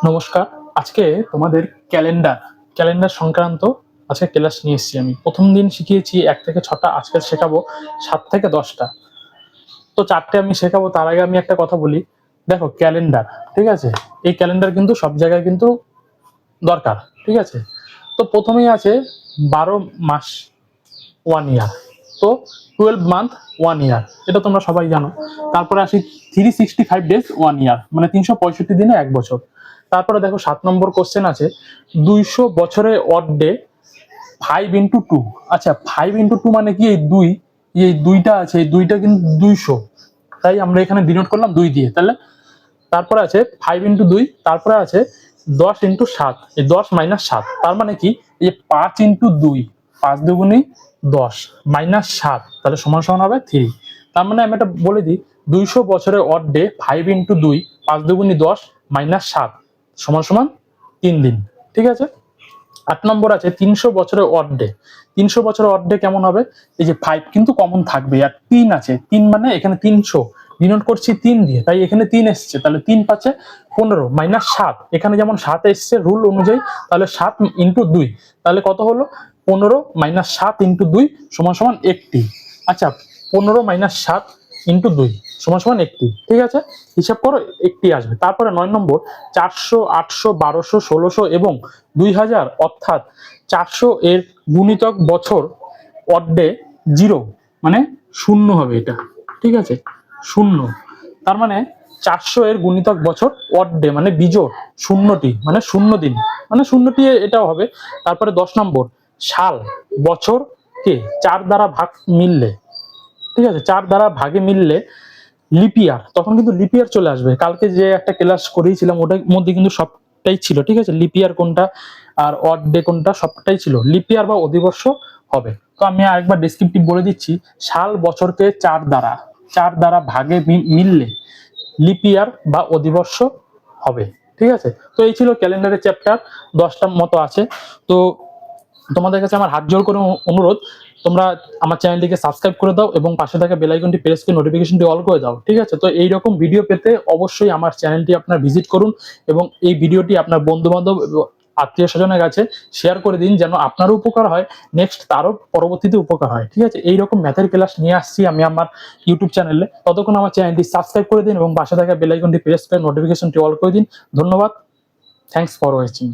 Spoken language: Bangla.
নমস্কার। আজকে তোমাদের ক্যালেন্ডার সংক্রান্ত আজকে ক্লাস নিয়ে এসেছি। আমি প্রথম দিন শিখিয়েছি 1 থেকে 6টা, আজকে শেখাবো 7 থেকে 10টা। তো 4টে আমি শেখাবো, তার আগে আমি একটা কথা বলি। দেখো ক্যালেন্ডার, ঠিক আছে, এই ক্যালেন্ডার কিন্তু সব জায়গায় কিন্তু দরকার, ঠিক আছে। তো প্রথমেই আছে 12 মাস 1 ইয়ার, তো 12 মান্থ 1 ইয়ার, এটা তোমরা সবাই জানো। তারপরে আসি 365 ডেজ 1 ইয়ার, মানে 365 দিনে 1 বছর। তারপরে দেখো 7 নম্বর কোশ্চেন আছে 200 বছরে অড ডে 5 ইন্টু 2। আচ্ছা, 5 ইন্টু 2 মানে কি? এই দুইটা আছে, এই দুইটা কিন্তু 200, তাই আমরা এখানে ডিনোট করলাম 2 দিয়ে। তাহলে তারপরে আছে 5 ইন্টু 2, তারপরে আছে 10 ইন্টু 7, এই 10 মাইনাস 7, তার মানে কি? এই 5 ইন্টু 2, 5 দুগুণি 10 মাইনাস 7, তাহলে সমান সমান হবে 3। তার মানে আমি এটা বলে দিই, 200 বছরের অড ডে 5 ইন্টু 2, 5 দুগুণি 10 মাইনাস 7 সমান সমান 3 দিন, ঠিক আছে। 8 নম্বর আছে 300 বছরের অড ডে। 300 বছরের অড ডে কেমন হবে? এই যে 5 কিন্তু কমন থাকবে, আর 3 আছে, 3 মানে এখানে 300 ডিনোট করছি 3 দিয়ে, তাই এখানে 3 এসছে, তাহলে 3 পাচ্ছে 15 মাইনাস 7, এখানে যেমন 7 এসছে রুল অনুযায়ী, তাহলে 7 ইন্টু 2, তাহলে কত হলো? 15 মাইনাস 7 ইন্টু 2 সমান সমান 80। আচ্ছা, 15 মাইনাস 7 ইন্টু 2 সমান সমান 80, ঠিক আছে, হিসাব করো 80 আসবে। তারপরে 9 নম্বর 400, 800, 1200, 1600 এবং 2000, অর্থাৎ 400 এর গুণিতক বছর অড ডে 0, মানে শূন্য হবে এটা, ঠিক আছে, শূন্য। তার মানে 400 এর গুণিতক বছর অড ডে মানে বিজোড়, শূন্যটি মানে 0 দিন, মানে শূন্যটি এটাও হবে। তারপরে 10 নম্বর সাল বছরকে 4 দ্বারা ভাগ মিললে, ঠিক আছে, 4 দ্বারা ভাগে মিললে লিপিয়ার, তখন কিন্তু লিপিয়ার চলে আসবে। কালকে যে একটা ক্লাস করিয়েছিলাম ওটার মধ্যে কিন্তু সবটাই ছিল, ঠিক আছে, লিপিয়ার কোনটা আর অড ডে কোনটা সবটাই ছিল, লিপিয়ার বা অধিবর্ষ হবে। তো আমি আরেকবার ডেসক্রিপটিভ বলে দিচ্ছি, সাল বছরকে 4 দ্বারা ভাগে মিললে লিপিয়ার বা অধিবর্ষ হবে, ঠিক আছে। তো এই ছিল ক্যালেন্ডারের চ্যাপ্টার, 10টার মতো আছে। তো তোমাদের কাছে আমার হাত জোর করে অনুরোধ, তোমরা আমার চ্যানেলটিকে সাবস্ক্রাইব করে দাও এবং পাশে থাকা বেল আইকনটি প্রেস করে নোটিফিকেশনটি অল করে দাও, ঠিক আছে। তো এইরকম ভিডিও পেতে অবশ্যই আমার চ্যানেলটি আপনার ভিজিট করুন এবং এই ভিডিওটি আপনার বন্ধু বান্ধব আত্মীয় স্বজনের কাছে শেয়ার করে দিন, যেন আপনারও উপকার হয়, নেক্সট তারও পরবর্তীতে উপকার হয়, ঠিক আছে। এইরকম ম্যাথের ক্লাস নিয়ে আসছি আমি আমার ইউটিউব চ্যানেলে। ততক্ষণ আমার চ্যানেলটি সাবস্ক্রাইব করে দিন এবং পাশে থাকা বেল আইকনটি প্রেস করে নোটিফিকেশনটি অল করে দিন। ধন্যবাদ, থ্যাংকস ফর ওয়াচিং।